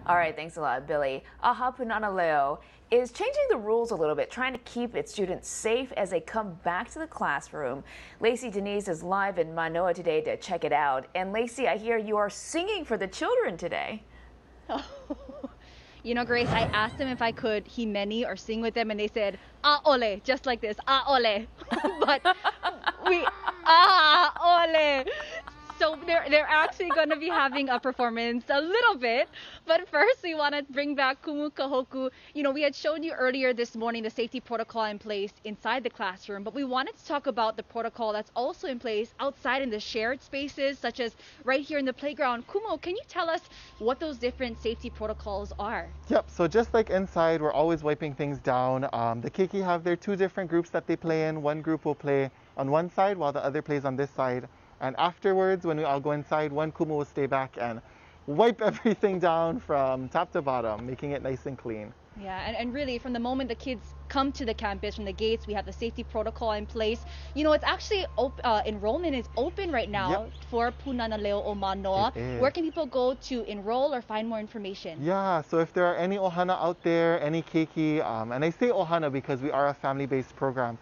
All right, thanks a lot, Billy. Aha Punana Leo is changing the rules a little bit, trying to keep its students safe as they come back to the classroom. Lacey Denise is live in Manoa today to check it out. And Lacey, I hear you are singing for the children today. You know, Grace, I asked them if I could himeni or sing with them, and they said, ah, ole, just like this, ah, ole. But ole. So they're actually going to be having a performance a little bit. But first, we want to bring back Kumu Kahoku. You know, we had shown you earlier this morning the safety protocol in place inside the classroom, but we wanted to talk about the protocol that's also in place outside in the shared spaces, such as right here in the playground. Kumu, can you tell us what those different safety protocols are? Yep, so just like inside, we're always wiping things down. The keiki have their two different groups that they play in. One group will play on one side while the other plays on this side. And afterwards, when we all go inside, one kumu will stay back and wipe everything down from top to bottom, making it nice and clean. Yeah, and really, from the moment the kids come to the campus, from the gates, we have the safety protocol in place. You know, it's actually, enrollment is open right now for Punana Leo o Manoa. Where can people go to enroll or find more information? Yeah, so if there are any ohana out there, any keiki, and I say ohana because we are a family-based program,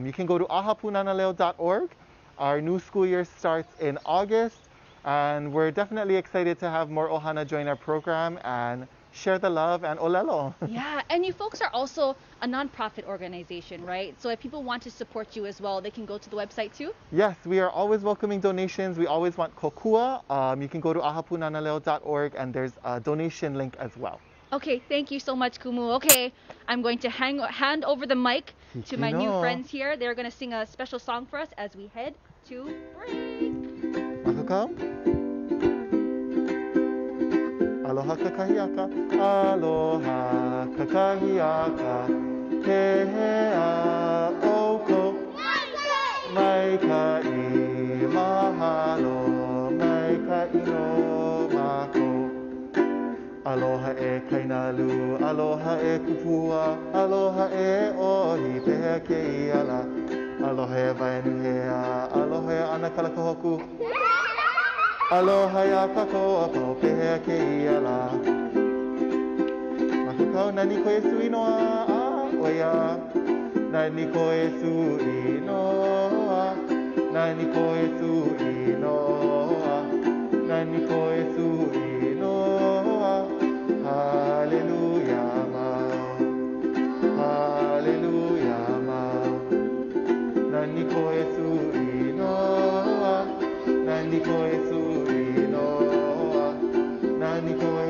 you can go to ahapunanaleo.org. Our new school year starts in August, and we're definitely excited to have more ohana join our program and share the love and olelo. Yeah, and you folks are also a nonprofit organization, right? So if people want to support you as well, they can go to the website too? Yes, we are always welcoming donations. We always want kokua. You can go to ahapunanaleo.org and there's a donation link as well. Okay, thank you so much, Kumu. Okay, I'm going to hand over the mic to my new friends here. They're going to sing a special song for us as we head to break. Aloha kakahiaka, aloha kakahiaka, he a oko, maika I mahalo, maika no mako. Aloha e kainalu, aloha e kupua, aloha e ohi pehea ke iala, aloha e vaianuhea, aloha e anakala kahoku. Aloha ya kakoa po pehea ke iala. Makukau nani koe sui noa a oia. Nani koe sui noa. Nani koe sui noa. Nani koe sui noa. Hallelujah mau. Hallelujah mau. Nani koe sui noa. Nani koe sui noa. Nani koe